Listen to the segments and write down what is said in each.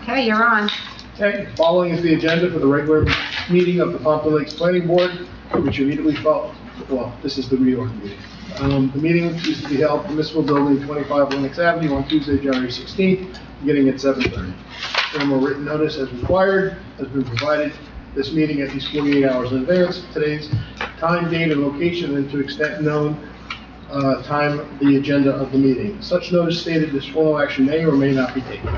Okay, you're on. Okay, following is the agenda for the regular meeting of the Pompano Lakes Planning Board, which immediately followed. Well, this is the reorg meeting. The meeting is to be held in Municipal Building 25 Lenox Avenue on Tuesday, January 16th, beginning at 7:30. Formal written notice as required has been provided this meeting at least 48 hours in advance. Today's time, date, and location, and to extent known, time the agenda of the meeting. Such notice stated this formal action may or may not be taken.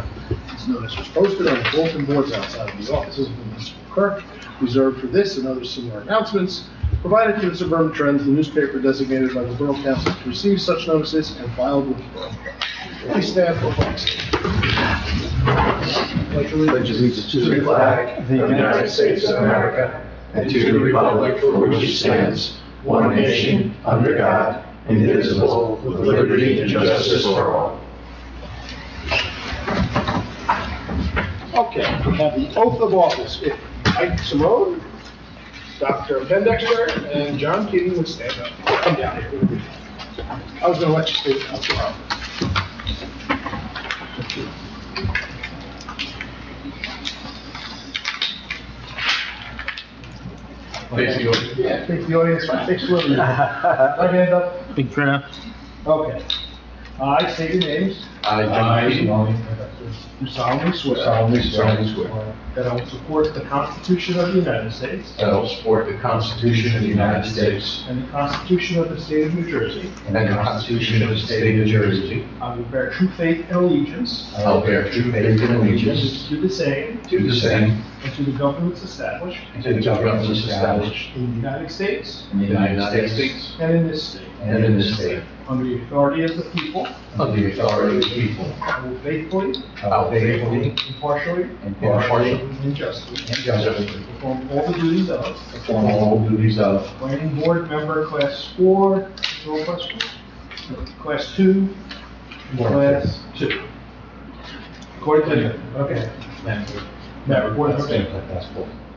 This notice was posted on the bulletin boards outside of the offices of the municipal clerk, reserved for this and other similar announcements, provided to the Suburban Trends, the newspaper designated by the Borough Council to receive such notices and filed with the Borough. Please stand for flag Pledge allegiance to the flag of the United States of America and to the republic for which it stands, one nation, under God, indivisible, with liberty and justice for all. Okay, we have the oath of office. If Mike Simone, Dr. Pendexter, and John Keating would stand up. Come down here. I was gonna let you stay up front. Face the audience. Yeah, take the audience, face the audience. Right hand up. Big prayer. Okay. I state your names. I, John Keating, Do solemnly swear. solemnly swear That I will support the Constitution of the United States. that I will support the Constitution of the United States And the Constitution of the State of New Jersey. and the Constitution of the State of New Jersey. I will bear true faith and allegiance. I will bear true faith and allegiance To the same. to the same And to the governments established. and to the governments established In the United States. in the United States And in this state. and in this state, Under the authority of the people. under the authority of the people. I will faithfully. I will faithfully, Impartially. impartially, And justly. and justly Perform all the duties of. perform all duties of Planning Board Member Class 4. No questions? Class 2. Class 2. According to the, okay.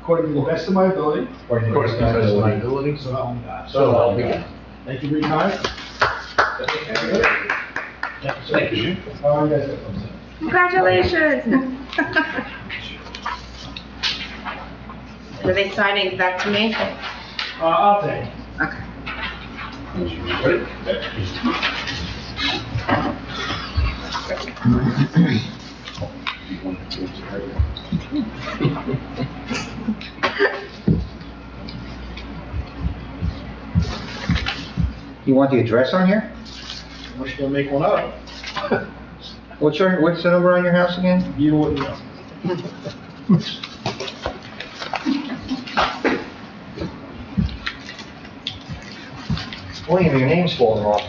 According to the best of my ability. According to the best of my ability. So help me God. So help me God. Thank you for your time. Thank you. How are you guys? Congratulations. Are they signing back to me? I'll take. Okay. You want the address on here? We're just gonna make one up. What's the number on your house again? You wouldn't know. William, your name's falling off.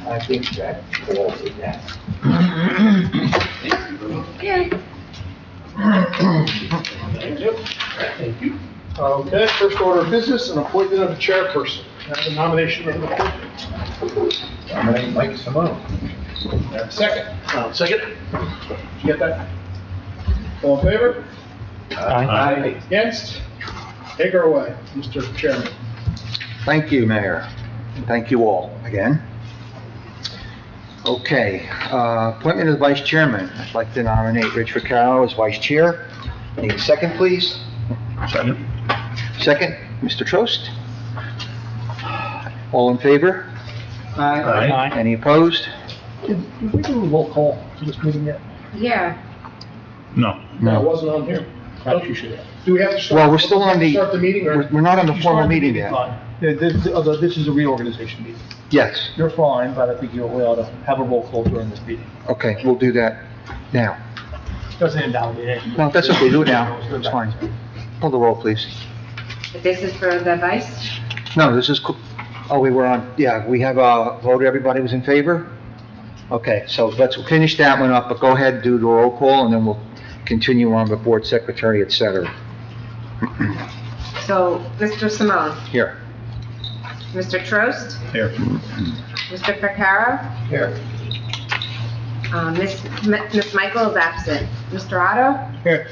I think that falls with that. Yeah. Thank you. Thank you. Okay, first order of business, an appointment of a chairperson. The nomination of an appointment. Nominate Mike Simone. Second. Second. Did you get that? All in favor? Aye. Against? Take her away, Mr. Chairman. Thank you, Mayor. And thank you all again. Okay, appointment of Vice Chairman. I'd like to nominate Rich Vaccaro as Vice Chair. Need a second, please? Second. Second, Mr. Trost? All in favor? Aye. Any opposed? Did we do a roll call to this meeting yet? Yeah. No. No, it wasn't on here. Perhaps you should have. Do we have to start? Well, we're still on the, Start the meeting, or? we're not on the formal meeting yet. Fine. Yeah, this is a reorganization meeting. Yes, You're fine, but I think we ought to have a roll call during this meeting. okay, we'll do that now. Doesn't invalidate anything. No, that's okay, do it now, that's fine. Call the roll, please. This is for the vice? No, this is, oh, we were on, yeah, we have voted, everybody was in favor? Okay, so let's finish that one up, but go ahead and do the roll call, and then we'll continue on with board secretary, et cetera. So, Mr. Simone, Here. Mr. Trost, Here. Mr. Vaccaro, Here. Miss Michael is absent. Mr. Otto, Here.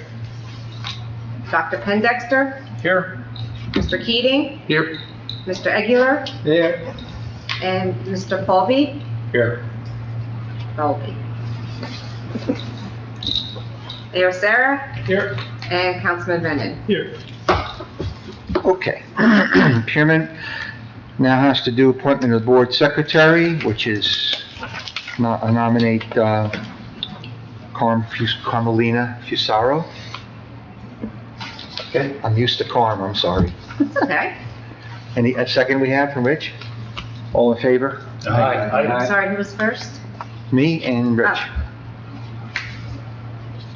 Dr. Pendexter, Here. Mr. Keating, Here. Mr. Aguilar, Here. and Mr. Falvey. Here. Falvey. Mayor Sarah Here. and Councilman Brennan. Here. Okay. Chairman now has to do appointment of board secretary, which is nominate Carmelina Fusaro. Okay. I'm used to Carm, I'm sorry. It's okay. A second we have from Rich? All in favor? I'm sorry, who was first? Me and Rich.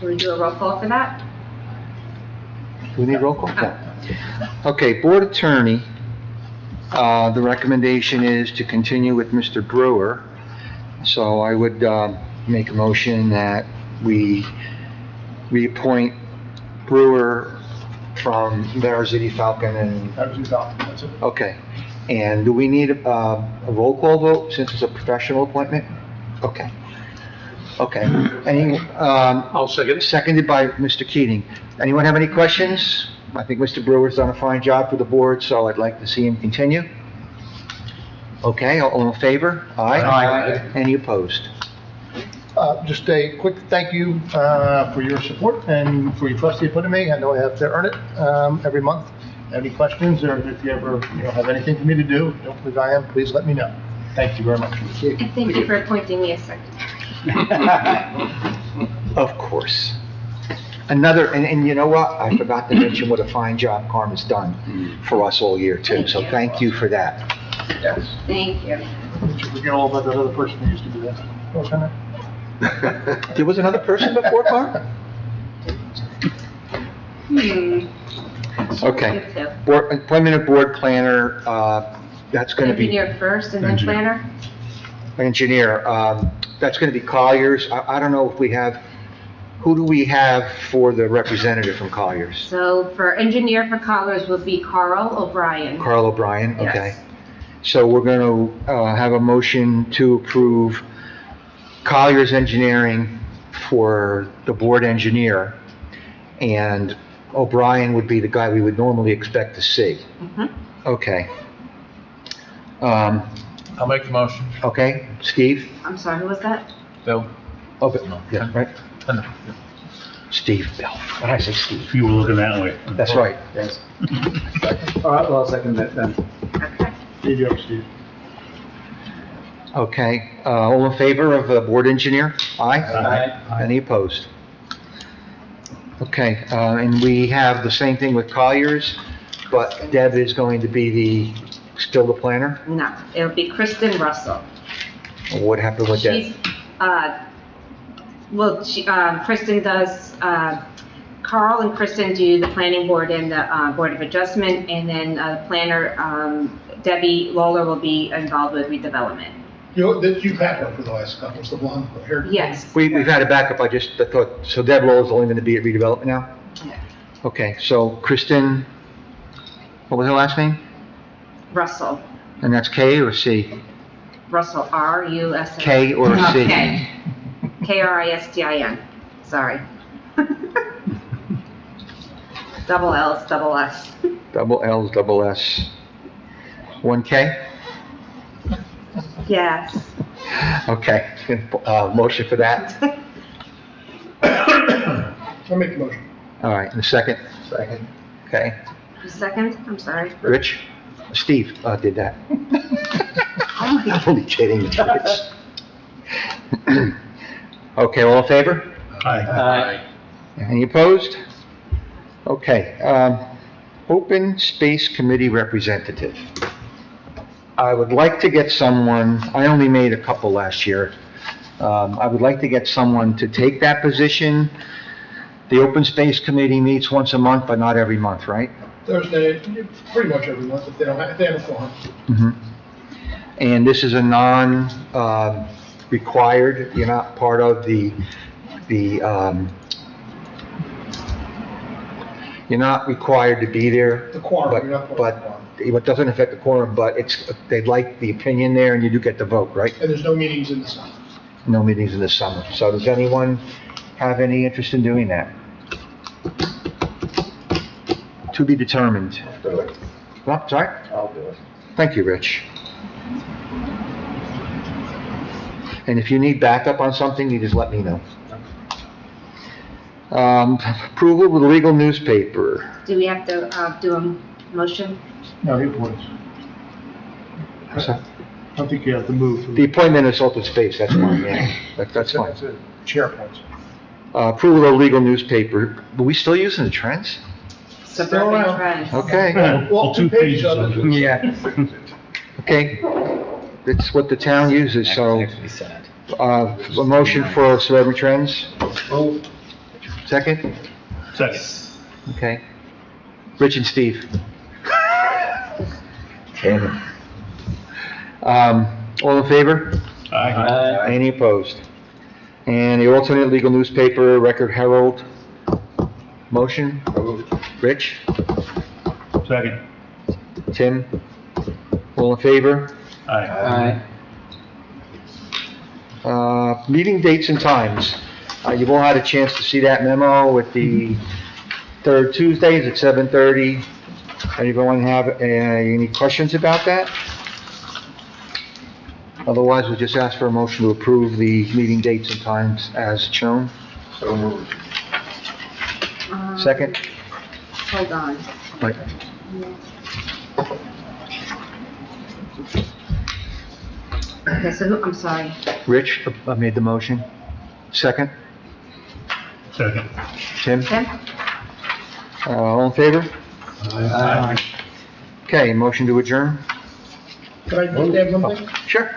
Do we do a roll call for that? Do we need roll call? No. Okay, board attorney, the recommendation is to continue with Mr. Brewer. So I would, make a motion that we reappoint Brewer from Marizzi Falcon and, That was your ballot, that's it. okay. And do we need, a roll call vote since it's a professional appointment? Okay. Okay. Any, I'll second. seconded by Mr. Keating. Anyone have any questions? I think Mr. Brewer's done a fine job for the board, so I'd like to see him continue. Okay, all in favor? Aye. Any opposed? Just a quick thank you for your support and for your trust you put in me. I know I have to earn it every month. Any questions, or if you ever, have anything for me to do, don't believe I am, please let me know. Thank you very much. And thank you for appointing me as secretary. Of course. Another, and you know what? I forgot to mention what a fine job Carm has done for us all year too, so thank you for that. Yes. Thank you. We get all about that other person who used to do that. What was her name? There was another person before Carm? Okay. You too. Board, appointment of board planner, that's gonna be. Engineer first and then Engineer. planner? Engineer, that's gonna be Colliers. I don't know if we have, who do we have for the representative from Colliers? So for engineer for Colliers will be Carl O'Brien. Carl O'Brien, okay. Yes. So we're gonna, have a motion to approve Colliers Engineering for the board engineer, and O'Brien would be the guy we would normally expect to see. Mhm. Okay. I'll make the motion. Okay, Steve? I'm sorry, who was that? Bill? Oh, but, yeah, right? No. Steve Bell. What did I say, Steve? You were looking that way. That's right. Yes. All right, well, I'll second that then. Okay. Steve, you're up, Steve. Okay, all in favor of the board engineer? Aye? Aye. Any opposed? Okay, and we have the same thing with Colliers, but Deb is going to be still the planner? No, it'll be Kristen Russell. What happened with Deb? She's, Kristen does, Carl and Kristen do the planning board and the, Board of Adjustment, and then, planner, Debbie Lawler will be involved with redevelopment. You've had her for the last couple, the blonde hair. Yes. We've had a backup, I thought, so Deb Lowell is only going to be at redevelopment now? Yeah. Okay, so Kristen, what was her last name? Russell, And that's K or C? Russell, R-U-S-S. K or C? K. K-R-I-S-T-I-N, sorry. Double L's, double S. Double L's, double S. 1K? Yes. Okay, motion for that? I'll make the motion. All right, and a second? Second. Okay. Second, I'm sorry. Rich? Steve did that. Oh my I'm only kidding, Rich. Okay, all in favor? Aye. Any opposed? Okay, Open Space Committee representative. I would like to get someone, I only made a couple last year. I would like to get someone to take that position. The Open Space Committee meets once a month, but not every month, right? Thursday, pretty much every month, if they have a quorum. Mhm. And this is a non-required, you're not part of you're not required to be there. The quorum, But- you're not part of the but- quorum. It doesn't affect the quorum, but they'd like the opinion there, and you do get the vote, right? And there's no meetings in the summer. No meetings in the summer. So does anyone have any interest in doing that? To be determined. Do it. Oh, sorry? I'll do it. Thank you, Rich. And if you need backup on something, you just let me know. Approval of the legal newspaper. Do we have to, do a motion? No, he was. I don't think you have to move. The appointment is open space, that's fine, yeah, that's fine. That's it. Chair points. Approval of the legal newspaper, are we still using the Trends? Suburban around. Friends. Okay, Well, 2 pages of it. yeah. Okay, it's what the town uses, so, a motion for Suburban Trends, Oh, second? Second. Okay. Rich and Steve. All in favor? Any opposed? And the alternate legal newspaper, Record Herald, motion? Rich? Second. Tim? All in favor? Aye. Meeting dates and times. You've all had a chance to see that memo with the third Tuesdays at 7:30. Anyone have any questions about that? Otherwise, we'll just ask for a motion to approve the meeting dates and times as shown. So moved. Second? Hold on. Right. Okay, so I'm sorry. Rich made the motion. Second? Second. Tim? Tim? All in favor? Okay, motion to adjourn? Can I just add one thing? Sure.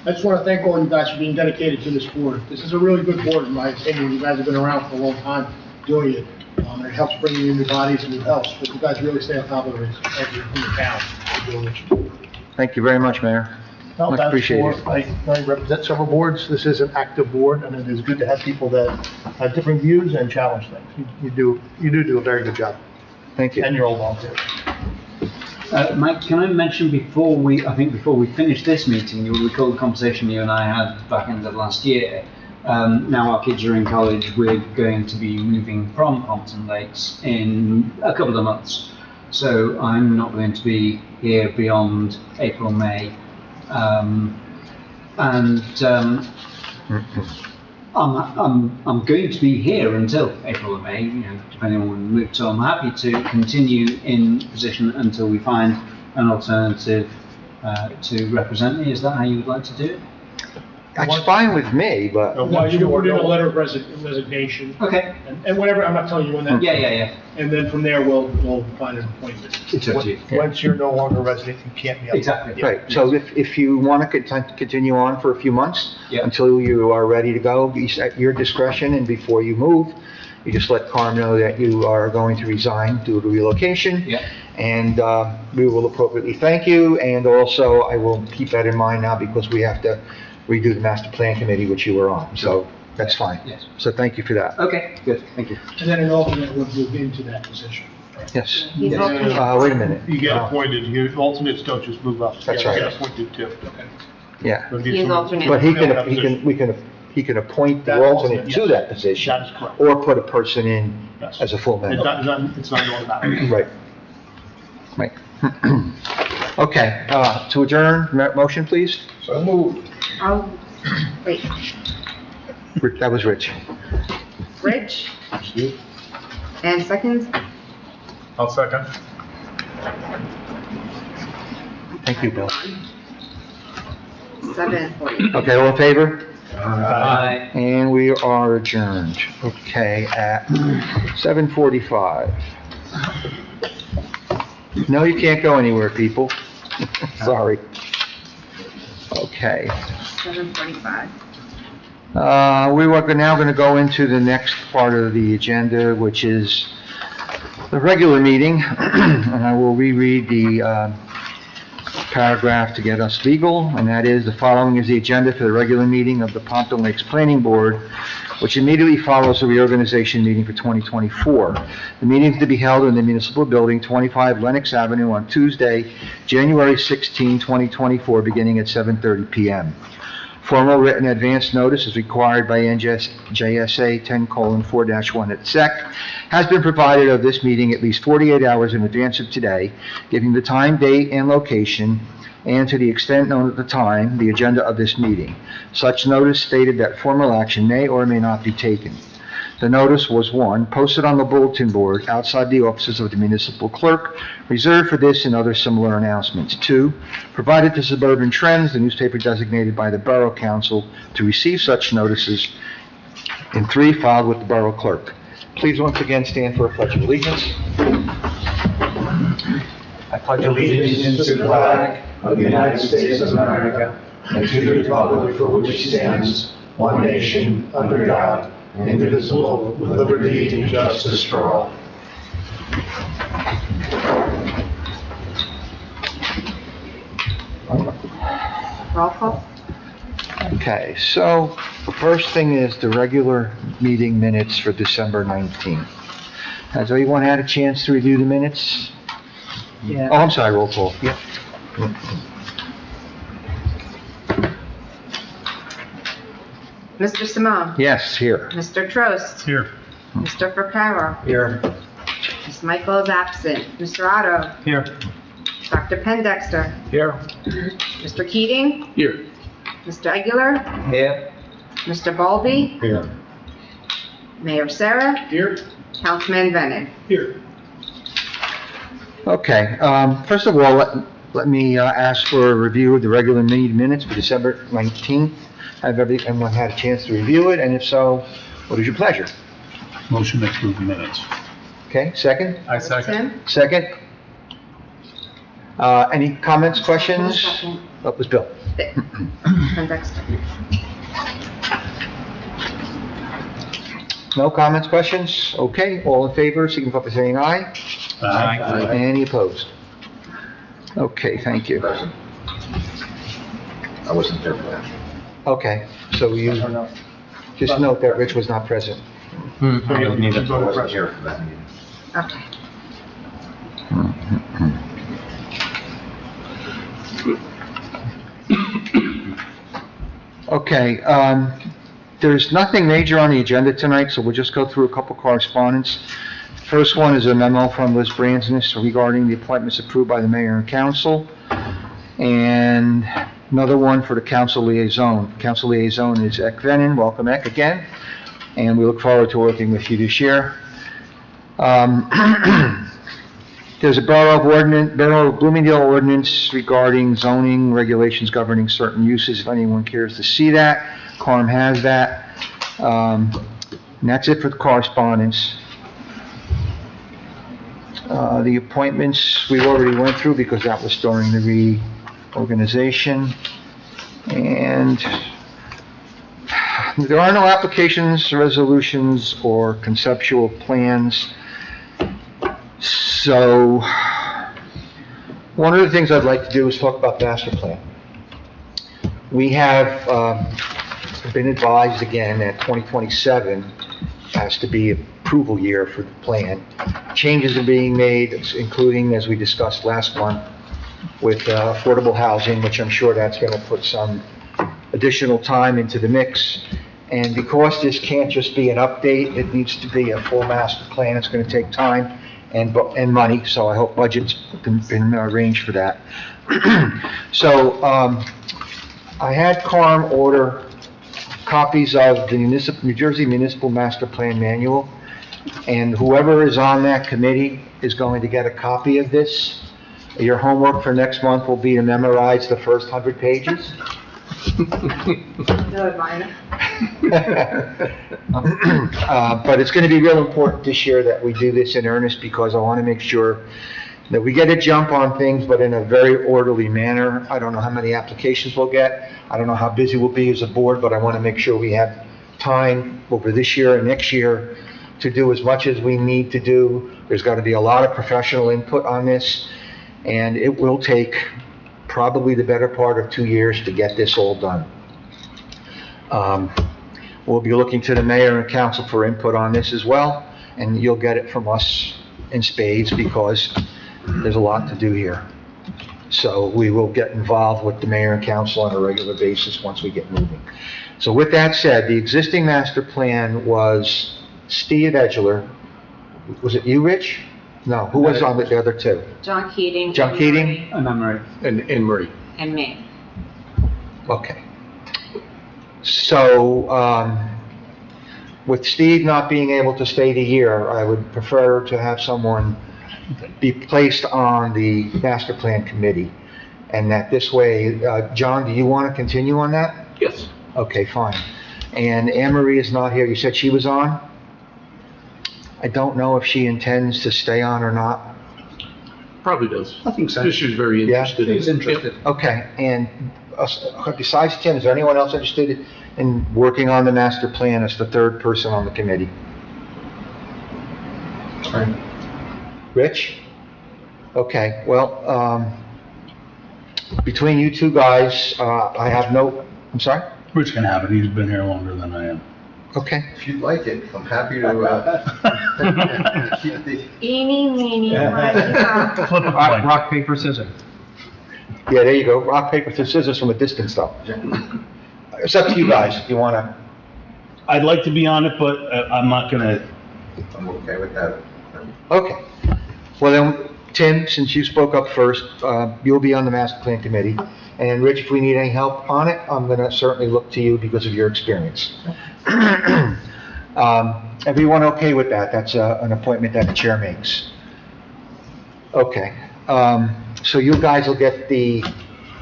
I just want to thank all you guys for being dedicated to this board. This is a really good board, in my opinion. You guys have been around for a long time doing it. It helps bring in new bodies and new helps, but you guys really stay on top of it as you're in the town. for doing what you do. Thank you very much, Mayor. No, Much that's appreciated. for- I represent several boards. This is an active board, and it is good to have people that have different views and challenge things. You do a very good job, Thank you. and you're all volunteers. Mike, can I mention before we finish this meeting, you'll recall the conversation you and I had back in the last year. Now our kids are in college, we're going to be moving from Pompton Lakes in a couple of months. So I'm not going to be here beyond April, May. I'm going to be here until April or May, depending on when we move. So I'm happy to continue in position until we find an alternative to represent me. Is that how you would like to do it? That's fine with me, but, No, you can put in a letter of resignation, Okay. and whatever, I'm not telling you when that. Yeah. And then from there, we'll find an appointment. It's up to you. Once you're no longer a resident, you can't be up. Exactly. right, so if you want to continue on for a few months, Yeah. until you are ready to go, it's at your discretion, and before you move, you just let Carm know that you are going to resign due to relocation. Yeah. And we will appropriately thank you, and also I will keep that in mind now because we have to redo the master plan committee, which you were on, so that's fine. Yes. So thank you for that. Okay, good, thank you. And then an alternate would move into that position. Yes. He's Yes. alternate. Wait a minute. You get appointed, your alternates don't just move up. That's You right. get appointed too. Yeah, He's alternate. but he can appoint the That alternate alternate, to yes. that position, That is correct. or put a person in Yes. as a full It's member. not an automatic. Right. Right. Okay, to adjourn, motion, please? So moved. Oh, wait, That was Rich. Rich? And seconds? I'll second. Thank you, Bill. 7:40. Okay, all in favor? Bye. And we are adjourned, okay, at 7:45. No, you can't go anywhere, people. Sorry. Okay. 7:45. We are now going to go into the next part of the agenda, which is the regular meeting, and I will reread the paragraph to get us legal, and that is, the following is the agenda for the regular meeting of the Pompton Lakes Planning Board, which immediately follows the reorganization meeting for 2024. The meeting is to be held in the Municipal Building, 25 Lenox Avenue, on Tuesday, January 16, 2024, beginning at 7:30 p.m. Formal written advance notice is required by NJSA 10:4-1 at SEC, has been provided of this meeting at least 48 hours in advance of today, giving the time, date, and location and to the extent known at the time, the agenda of this meeting. Such notice stated that formal action may or may not be taken. The notice was, 1, posted on the bulletin board outside the offices of the municipal clerk, reserved for this and other similar announcements. 2, provided to Suburban Trends, the newspaper designated by the Borough Council to receive such notices. And 3, filed with the Borough Clerk. Please once again stand for a pledge of allegiance. I pledge Allegiance to the flag of the United States of America and to the republic for which it stands, one nation, under God, indivisible, with liberty and justice for all. Roll call? Okay, so the first thing is the regular meeting minutes for December 19th. Has everyone had a chance to review the minutes? Yeah. Oh, I'm sorry, roll call. Yep. Mr. Simone? Yes, here. Mr. Trost? Here. Mr. Vaccaro? Here. Ms. Michael is absent. Mr. Otto? Here. Dr. Pendexter? Here. Mr. Keating? Here. Mr. Aguilar? Here. Mr. Bulby? Here. Mayor Sarah? Here? Councilman Bennett? Here. Okay, first of all, let me ask for a review of the regular meeting minutes for December 19th. Have everyone had a chance to review it, and if so, what is your pleasure? Motion to approve the minutes. Okay, second? I second. Tim? Second? Any comments, questions? Second. That was Bill. Pendexter? No comments, questions? Okay, all in favor, signify by saying aye. Aye. Any opposed? Okay, thank you. I wasn't there for that. Okay, so you, just note that Rich was not present. I wasn't here for that meeting. Okay. Okay, there's nothing major on the agenda tonight, so we'll just go through a couple correspondence. First one is a memo from Liz Bransness regarding the appointments approved by the mayor and council. And another one for the council liaison. Council liaison is Ek Venin. Welcome, Ek, again. And we look forward to working with you this year. There's a Borough of Bloomingdale ordinance regarding zoning regulations governing certain uses, if anyone cares to see that. Carm has that. And that's it for the correspondence. The appointments we already went through because that was during the reorganization. And there are no applications, resolutions, or conceptual plans. So, one of the things I'd like to do is talk about the master plan. We have been advised again that 2027 has to be approval year for the plan. Changes are being made, including, as we discussed last month, with affordable housing, which I'm sure that's going to put some additional time into the mix. And because this can't just be an update, it needs to be a full master plan. It's going to take time and money, so I hope budget's been arranged for that. So, I had Carm order copies of the New Jersey Municipal Master Plan Manual, and whoever is on that committee is going to get a copy of this. Your homework for next month will be to memorize the first 100 pages. But it's going to be real important this year that we do this in earnest, because I want to make sure that we get a jump on things, but in a very orderly manner. I don't know how many applications we'll get. I don't know how busy we'll be as a board, but I want to make sure we have time over this year and next year to do as much as we need to do. There's got to be a lot of professional input on this, and it will take probably the better part of 2 years to get this all done. We'll be looking to the mayor and council for input on this as well, and you'll get it from us in spades because there's a lot to do here. So we will get involved with the mayor and council on a regular basis once we get moving. So with that said, the existing master plan was Steve Edgeler. Was it you, Rich? No, who was on the other two? John Keating. John Keating? A memory. And Marie. and me. Okay. So, with Steve not being able to stay the year, I would prefer to have someone be placed on the master plan committee. And that this way, John, do you want to continue on that? Yes. Okay, fine. And Anne Marie is not here. You said she was on? I don't know if she intends to stay on or not. Probably does. I think so. This is very Yeah? interested. He's interested. Okay, and besides Tim, is there anyone else interested in working on the master plan as the third person on the committee? Rich? Okay, well, between you two guys, I have no, I'm sorry? Rich can have it, he's been here longer than I am. Okay. If you'd like it, I'm happy to, keep the, Eeny, meeny, miny, moe. Flip a coin. Rock, paper, scissors. Yeah, there you go. Rock, paper, scissors from a distance though. It's up to you guys if you want to. I'd like to be on it, but I'm not gonna, I'm okay with that. Okay. Well then, Tim, since you spoke up first, you'll be on the master plan committee. And Rich, if we need any help on it, I'm gonna certainly look to you because of your experience. Everyone okay with that? That's an appointment that the chair makes. Okay. So you guys will get the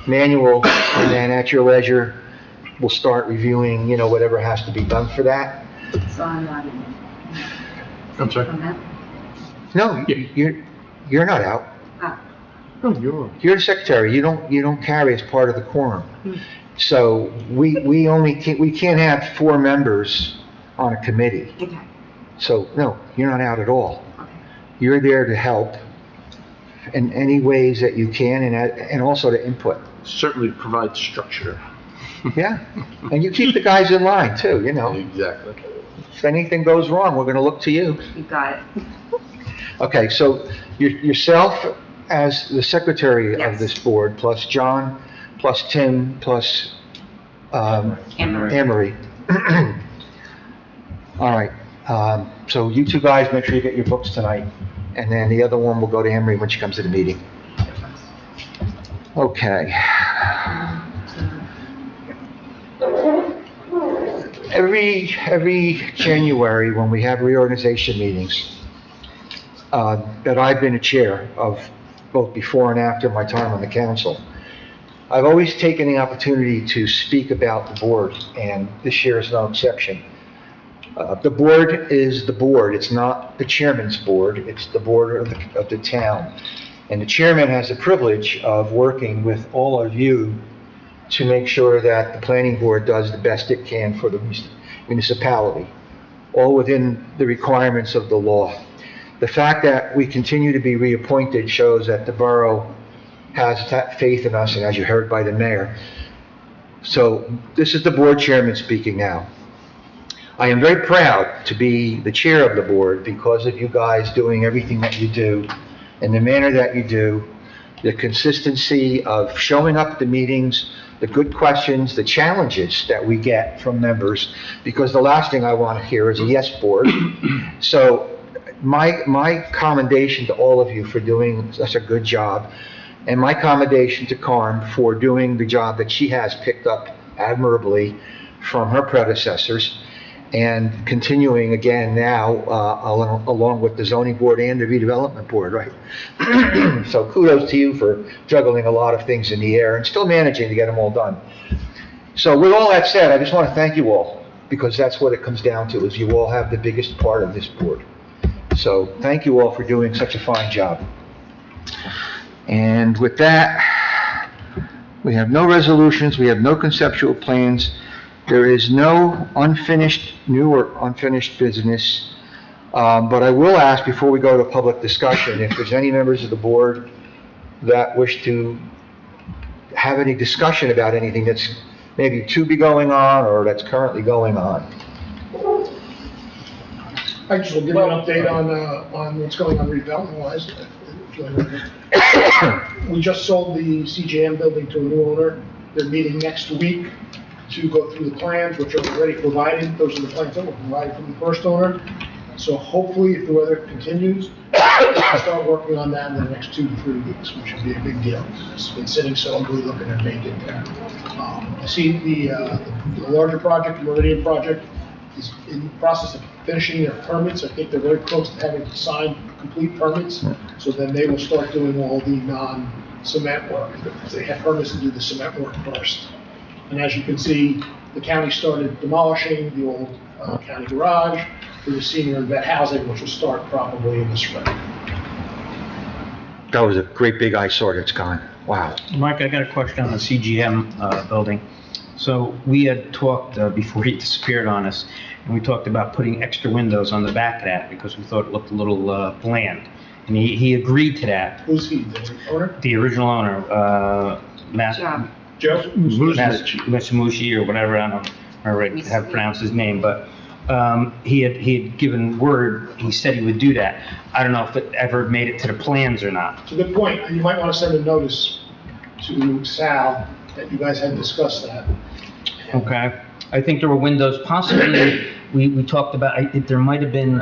manual and then at your leisure, we'll start reviewing, you know, whatever has to be done for that. So I'm not in I'm sorry? on that. No, you're not out. Ah, You're the secretary, you don't carry as part of the quorum. So we can't have 4 members on a committee. okay, So, no, you're not out at all. okay. You're there to help in any ways that you can and also to input. Certainly provides structure. Yeah, and you keep the guys in line too, you know. Exactly. If anything goes wrong, we're gonna look to you. You got it. Okay, so yourself as the secretary of Yes. this board, plus John, plus Tim, plus Anne Marie. Anne Marie. All right, so you two guys, make sure you get your books tonight, and then the other one will go to Anne Marie when she comes to the meeting. Okay. Every January, when we have reorganization meetings, that I've been a chair of, both before and after my time on the council, I've always taken the opportunity to speak about the board, and this year is no exception. The board is the board, it's not the chairman's board, it's the board of the town. And the chairman has the privilege of working with all of you to make sure that the planning board does the best it can for the municipality, all within the requirements of the law. The fact that we continue to be reappointed shows that the borough has faith in us, and as you heard by the mayor. So this is the board chairman speaking now. I am very proud to be the chair of the board because of you guys doing everything that you do in the manner that you do, the consistency of showing up at the meetings, the good questions, the challenges that we get from members, because the last thing I want to hear is a yes board. So my commendation to all of you for doing such a good job, and my commendation to Carm for doing the job that she has picked up admirably from her predecessors, and continuing again now, along with the zoning board and the redevelopment board, right? So kudos to you for juggling a lot of things in the air and still managing to get them all done. So with all that said, I just want to thank you all, because that's what it comes down to, is you all have the biggest part of this board. So thank you all for doing such a fine job. And with that, we have no resolutions, we have no conceptual plans. There is no new or unfinished business, but I will ask before we go to public discussion, if there's any members of the board that wish to have any discussion about anything that's maybe to be going on or that's currently going on. I just will give you an update on what's going on redevelopment-wise. We just sold the CJM building to a new owner. They're meeting next week to go through the plans, which are already provided. Those are the plans that were provided from the first owner. So hopefully, if the weather continues, we'll start working on that in the next 2 to 3 weeks, which would be a big deal. It's been sitting so ugly looking at vacant there. I see the larger project, the Meridian project, is in the process of finishing their permits. I think they're very close to having to sign complete permits. So then they will start doing all the non-cement work. They have permits to do the cement work first. And as you can see, the county started demolishing the old county garage for the senior and vet housing, which will start probably in the spring. That was a great big eyesore that's gone. Wow. Mike, I got a question on the CGM building. So we had talked before he disappeared on us, and we talked about putting extra windows on the back of that because we thought it looked a little bland. And he agreed to that, Who's he, the owner? the original owner, Matt. Joe? Mitsumushi or whatever, I don't remember how to pronounce his name, but he had given word, he said he would do that. I don't know if it ever made it to the plans or not. It's a good point. You might want to send a notice to Sal that you guys had discussed that. Okay. I think there were windows, possibly, we talked about, there might have been,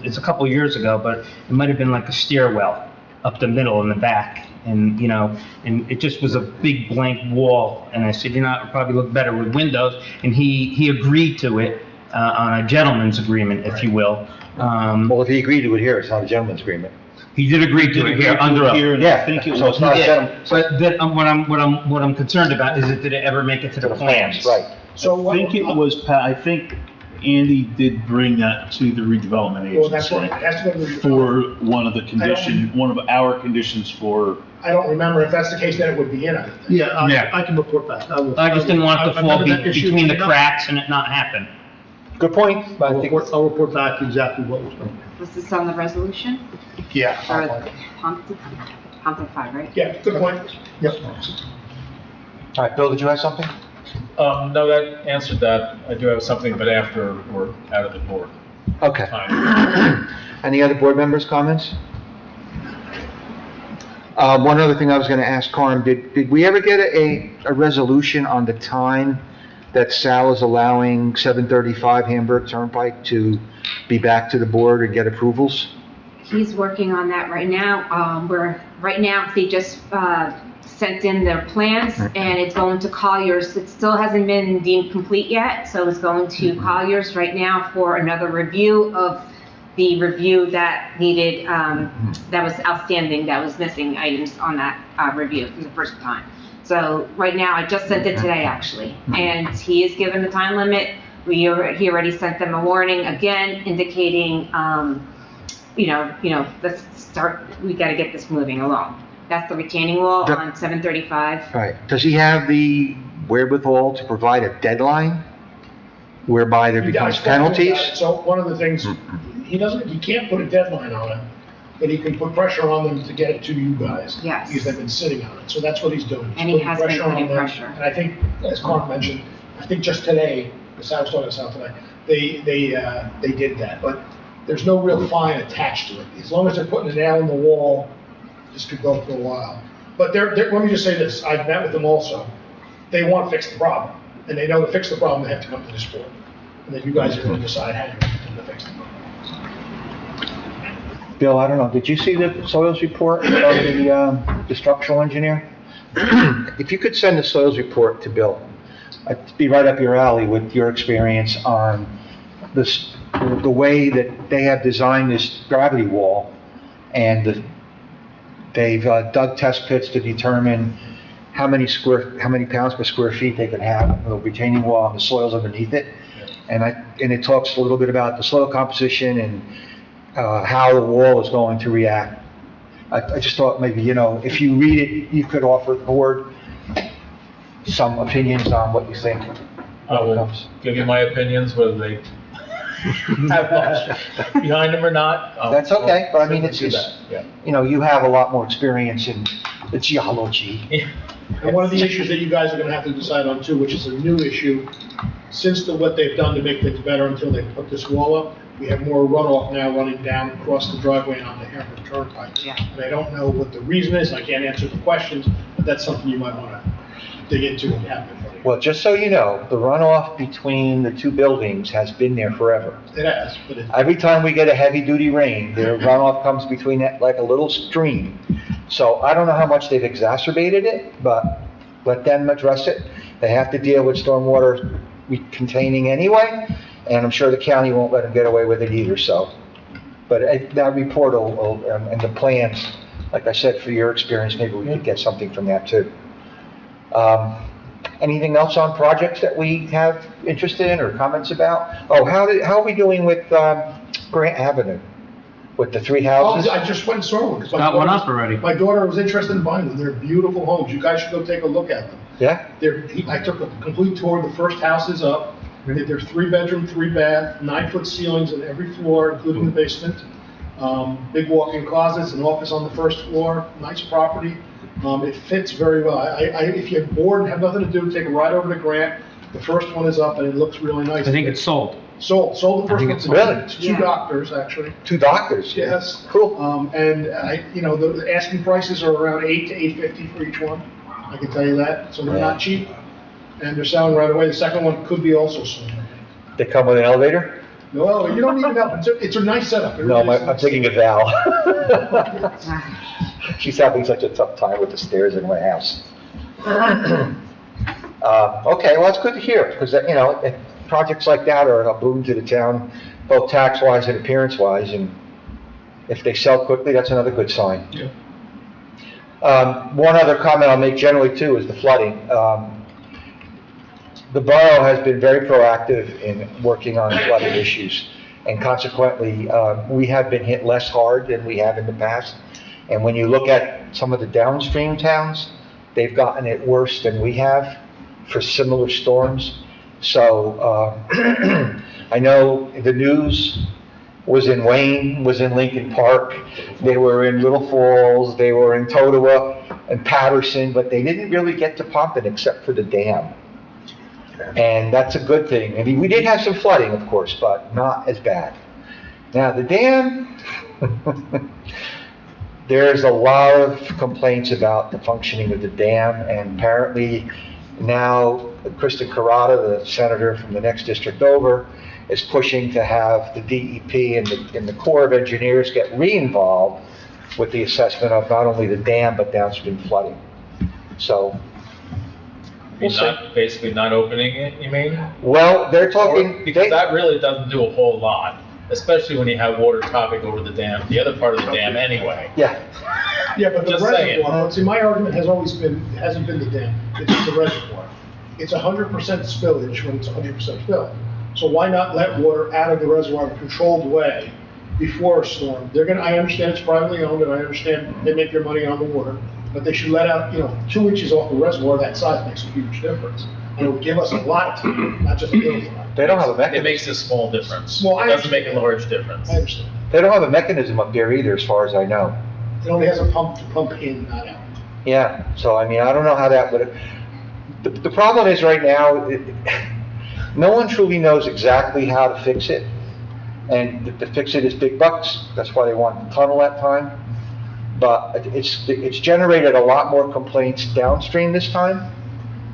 it's a couple years ago, but it might have been like a stairwell up the middle in the back. And, you know, and it just was a big blank wall. And I said, you know, it would probably look better with windows. And he agreed to it on a gentleman's agreement, if you will. Well, if he agreed to it here, it's not a gentleman's agreement. He did agree to it here under oath. Here, and I think it so was it's not a Yeah, gentleman- but what I'm concerned about is did it ever make it to the plans? Right. So I think it was, I think Andy did bring that to the redevelopment Well, that's what, agency that's what we. for one of the one of our conditions for, I don't remember if that's the case, then it would be in, I think. Yeah, Yeah. I can report back. I just didn't want it to fall remember that issue between the came up. cracks and it not happen. Good point. I think I'll report back exactly what was going on. Was this on the resolution? Yeah. Or Hampton 5, right? Yeah, good point. Yep. All right, Bill, did you have something? No, that answered that. I do have something, but after we're out of the board. Okay. Fine. Any other board members' comments? One other thing I was gonna ask Carm, did we ever get a resolution on the time that Sal is allowing 735 Hamburg Turnpike to be back to the board and get approvals? He's working on that right now. Right now, they just sent in their plans and it's going to Colliers. It still hasn't been deemed complete yet, so it's going to Colliers right now for another review of the review that needed, that was outstanding, that was missing items on that review from the first time. So right now, I just sent it today, actually, and he is given the time limit. He already sent them a warning again indicating, let's start, we gotta get this moving along. That's the retaining wall on 735. All right, does he have the wherewithal to provide a deadline whereby there becomes penalties? So one of the things, he can't put a deadline on it, but he can put pressure on them to get it to you guys. Yes. Because they've been sitting on it, so that's what he's doing. He's And he putting has been pressure on putting them. pressure. And I think, as Carl mentioned, I think just today, because I was talking to Sal today, they did that, but there's no real fine attached to it. As long as they're putting a nail in the wall, this could go for a while. But let me just say this, I've met with them also. They want to fix the problem, and they know to fix the problem, they have to come to this board. And then you guys are going to decide how you're going to fix it. Bill, I don't know, did you see the soils report of the structural engineer? If you could send the soils report to Bill, it'd be right up your alley with your experience on this, the way that they have designed this gravity wall, and they've dug test pits to determine how many pounds per square feet they can have, the retaining wall and the soils underneath it. And it talks a little bit about the soil composition and how the wall is going to react. I just thought maybe, if you read it, you could offer the board some opinions on what you think. I will give you my opinions, whether they have much behind them or not. That's okay, but I mean, it's, do that, yeah. you have a lot more experience in the geology. And one of the issues that you guys are going to have to decide on too, which is a new issue, since what they've done to make things better until they put this wall up, we have more runoff now running down across the driveway and onto Hamburg Turnpike. Yeah. And I don't know what the reason is, I can't answer the questions, but that's something you might want to dig into and have in front of you. Well, just so you know, the runoff between the two buildings has been there forever. It has, but it, Every time we get a heavy-duty rain, the runoff comes between that like a little stream. So I don't know how much they've exacerbated it, but let them address it. They have to deal with stormwater containing anyway, and I'm sure the county won't let them get away with it either, so. But that report and the plans, like I said, for your experience, maybe we could get something from that too. Anything else on projects that we have interest in or comments about? Oh, how are we doing with Grant Avenue? With the 3 houses? I just went and saw one. 'cause my Got one daughter's- up already. My daughter was interested in buying them. They're beautiful homes. You guys should go take a look at them. Yeah? I took a complete tour. The first house is up. They're 3-bedroom, 3-bath, 9-foot ceilings on every floor, including the basement. Big walk-in closets, an office on the first floor, nice property. It fits very well. If you're bored and have nothing to do, take a ride over to Grant. The first one is up and it looks really nice. I think it's sold. Sold the I first think one. it's sold. Really? It's 2 doctors, actually. 2 doctors? Yes. Cool. And the asking prices are around $8 to $850 for each one. I can tell you that. So they're not cheap. And they're selling right away. The second one could be also sold. They come with an elevator? No, you don't even know. It's a nice setup. It No, really is I'm nice. thinking of Val. She's having such a tough time with the stairs in my house. Okay, well, it's good to hear, because, projects like that are a boon to the town, both tax-wise and appearance-wise, and if they sell quickly, that's another good sign. Yeah. One other comment I'll make generally too is the flooding. The borough has been very proactive in working on flooding issues, and consequently, we have been hit less hard than we have in the past. And when you look at some of the downstream towns, they've gotten it worse than we have for similar storms. So, I know the news was in Wayne, was in Lincoln Park, they were in Little Falls, they were in Totowa and Patterson, but they didn't really get to Pompton except for the dam. And that's a good thing. I mean, we did have some flooding, of course, but not as bad. Now, the dam, there's a lot of complaints about the functioning of the dam, and apparently now Kristen Carrata, the senator from the next district over, is pushing to have the DEP and the Corps of Engineers get re-involved with the assessment of not only the dam, but downstream flooding. So, we'll see. Basically not opening it, you mean? Well, they're talking, Because that really doesn't do a whole lot, especially when you have water topping over the dam, the other part of the dam anyway. yeah, Yeah, but the Just saying. reservoir, see, my argument has always been, it hasn't been the dam, it's the reservoir. It's 100% spillage when it's 100% filled. So why not let water out of the reservoir in a controlled way before a storm? I understand it's privately owned, and I understand they make their money on the water, but they should let out, 2 inches off the reservoir, that size makes a huge difference. And it would give us a lot of time, not just a little time. they don't have a It mechanism. makes a small difference. Well, It doesn't make a large difference. I understand. They don't have a mechanism up there either, as far as I know. It only has a pump to pump in, not out. Yeah, so I mean, I don't know how that would, the problem is right now, no one truly knows exactly how to fix it. And to fix it is big bucks, that's why they want the tunnel that time. But it's generated a lot more complaints downstream this time.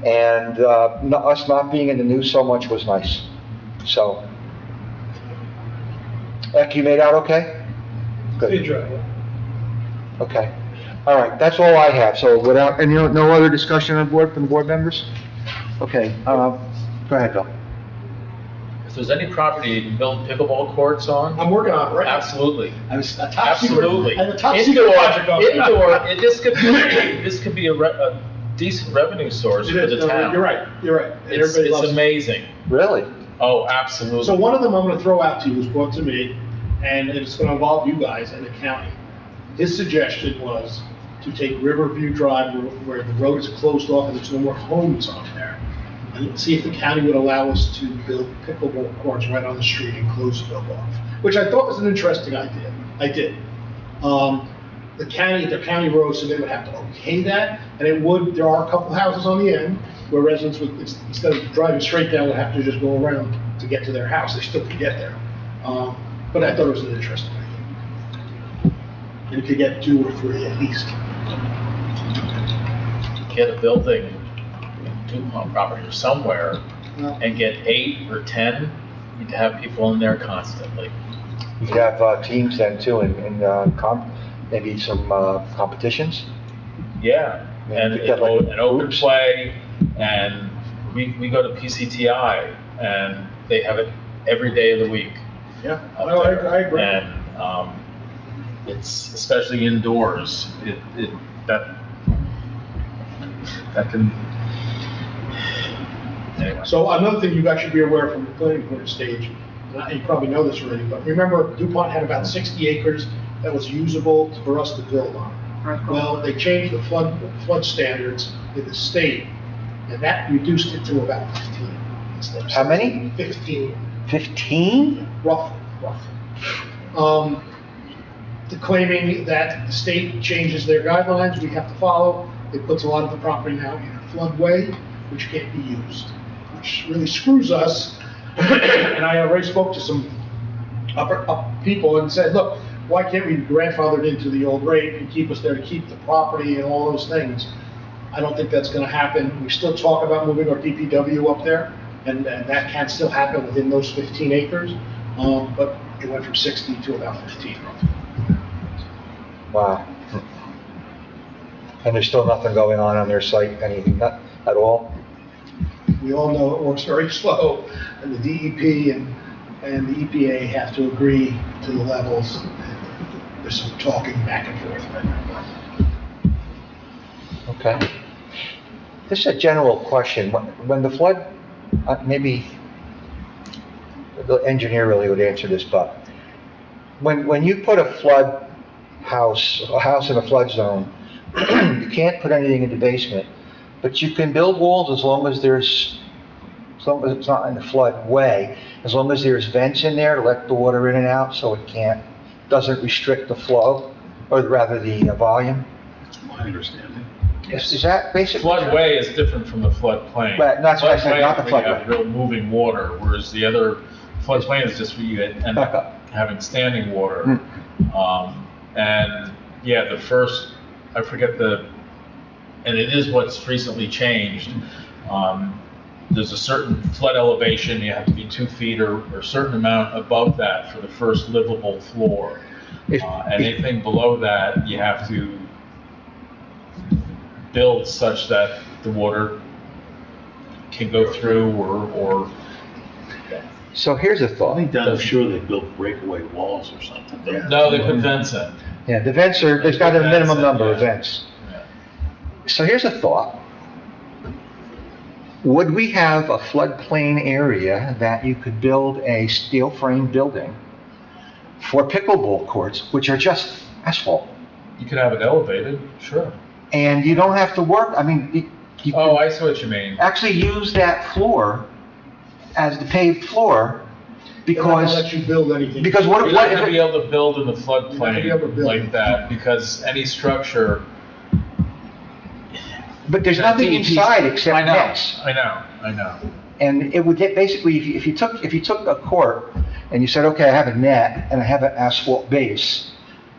And us not being in the news so much was nice. So, Eck, you made out okay? Good. Okay. All right, that's all I have. So without, and no other discussion on board from the board members? Okay, go ahead, Bill. If there's any property you can build pickleball courts on, I'm working on it right now. absolutely. I have a top secret- Absolutely. I have a top secret project going. This could be a decent revenue source It for is, the no, town. You're right. And It's everybody loves it. amazing. Really? Oh, absolutely. So one of them I'm gonna throw out to you was brought to me, and it's gonna involve you guys and the county. His suggestion was to take Riverview Drive where the road is closed off and there's no more homes on there, and see if the county would allow us to build pickleball courts right on the street and close it off, which I thought was an interesting idea. I did. The county road, so they would have to okay that, and there are a couple houses on the end where residents would, instead of driving straight down, would have to just go around to get to their house. They still could get there. But I thought it was an interesting idea. And you could get 2 or 3 at least. Get a building DuPont property or somewhere and get 8 or 10, you'd have people in there constantly. You could have teams then too, maybe some competitions. Yeah, and You get like an open groups. play, and we go to PCTI, and they have it every day of the week. Yeah, up no, I there. agree. And it's, especially indoors, that can, anyway. So another thing you guys should be aware from the planning board stage, and you probably know this already, but remember DuPont had about 60 acres that was usable for us to build on. Well, they changed the flood standards in the state, and that reduced it to about 15 instead of How many? 15, 15? roughly. They're claiming that the state changes their guidelines, we have to follow. It puts a lot of the property now in a floodway, which can't be used, which really screws us. And I already spoke to some up people and said, look, why can't we grandfather it into the old rate and keep us there to keep the property and all those things? I don't think that's gonna happen. We still talk about moving our DPW up there, and that can still happen within those 15 acres. But it went from 60 to about 15 roughly. Wow. And there's still nothing going on their site, anything, not at all? We all know it works very slow, and the DEP and the EPA have to agree to the levels. There's some talking back and forth right now. Okay. This is a general question. When the flood, maybe the engineer really would answer this, but when you put a house in a flood zone, you can't put anything in the basement, but you can build walls as long as it's not in the floodway, as long as there's vents in there to let the water in and out, so it doesn't restrict the flow, or rather the volume. My understanding. Is that basically? Floodway is different from the floodplain. Right, that's what I said, not the We have floodway. real moving water, whereas the other floodplain is just where you end Back up up. having standing water. And yeah, the first, I forget and it is what's recently changed. There's a certain flood elevation, you have to be 2 feet or a certain amount above that for the first livable floor. Anything below that, you have to build such that the water can go through or. So here's a I thought. think down sure they built breakaway walls or something. No, they put vents in. Yeah, the vents there's got a minimum number of vents. So here's a thought. Would we have a floodplain area that you could build a steel frame building for pickleball courts, which are just asphalt? You could have it elevated, sure. And you don't have to work, I mean, you Oh, can I see what you mean. actually use that floor as the paved floor They're not gonna because, let you build anything. because You're what not if gonna be it, able to build in the You're not gonna be able to floodplain build. like that, because any structure. but there's nothing inside except I know, nets. I know. And it would get, basically, if you took a court and you said, okay, I have a net and I have an asphalt base,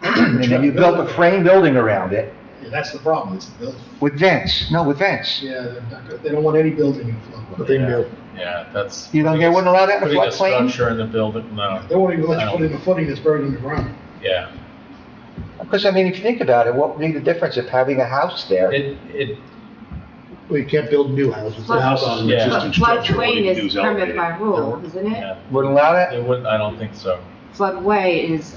and then you built a frame building around it Yeah, that's the problem, it's the building. with vents, no, with vents. Yeah, they don't want any building in floodway. Nothing new. Yeah, that's. You don't, they wouldn't allow that in a Putting a floodplain? structure in the building, no, They won't even let you put in a footing that's buried in the ground. yeah. Because, I mean, if you think about it, what would be the difference of having a house there? It, Well, you can't build new houses. The house on an Yeah. existing structure, all you Floodplain can do is is elevate permit by it. rule, isn't it? yeah, Wouldn't allow that? it wouldn't, I don't think so. Floodway is,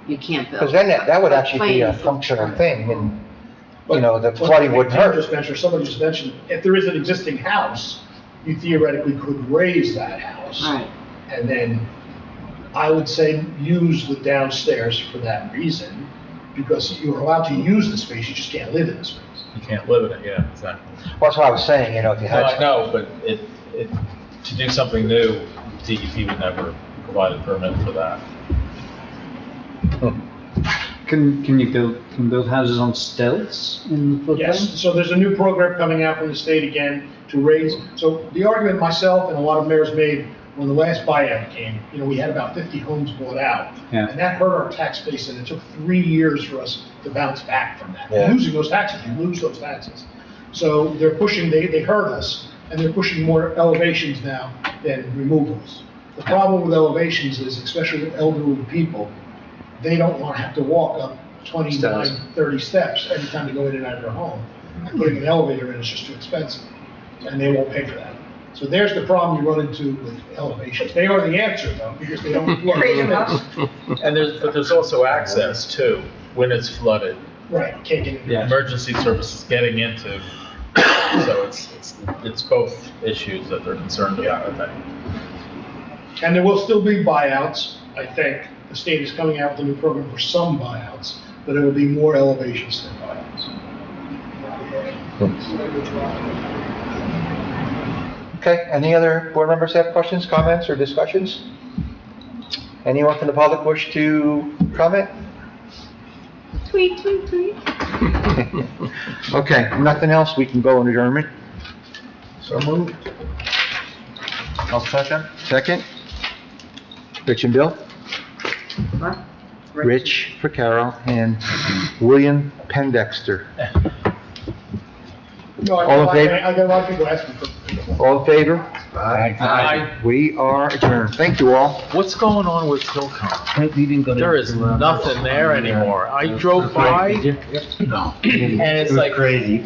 you can't build. Because then that would actually be a Floodplain is functional permit. thing, and, you know, the But flooding wouldn't Tim hurt. just mentioned, or somebody just mentioned, if there is an existing house, you theoretically could raise that house. Right. And then I would say use the downstairs for that reason, because you're allowed to use the space, you just can't live in the space. You can't live in it, yeah, exactly. Well, that's what I was saying, you know, if you No, I had, know, but to do something new, DEP would never provide a permit for that. Can you build houses on stilts in the floodplain? Yes, so there's a new program coming out from the state again to raise, so the argument myself and a lot of mayors made when the last buyout came, you know, we had about 50 homes bought out. Yeah. And that hurt our tax base, and it took 3 years for us to bounce back from that. Yeah. Losing those taxes, you lose those taxes. So they're pushing, they heard us, and they're pushing more elevations now than removals. The problem with elevations is, especially with elderly people, they don't want to have to walk up 29, 30 steps every time they go in and out of their home. And putting an elevator in is just too expensive, and they won't pay for that. So there's the problem you run into with elevations. They are the answer though, because they don't flood. And there's also access too, when it's flooded. Right, can't get in. Emergency services getting into, so it's both issues that they're concerned about, I think. And there will still be buyouts, I think. The state is coming out with a new program for some buyouts, but it will be more elevations than buyouts. Okay, any other board members have questions, comments, or discussions? Anyone from the public wish to comment? Tweet, tweet, tweet. Okay, nothing else, we can go in adjournment. So moved. I'll second. Second? Rich and Bill? What? Rich for Carol and William Pendexter. No, All in favor? I got a lot of people asking for. All in favor? Aye. We are adjourned. Thank you all. What's going on with Hillcom? We didn't go to. There is nothing there anymore. I drove by, Did you? and it's like, Crazy.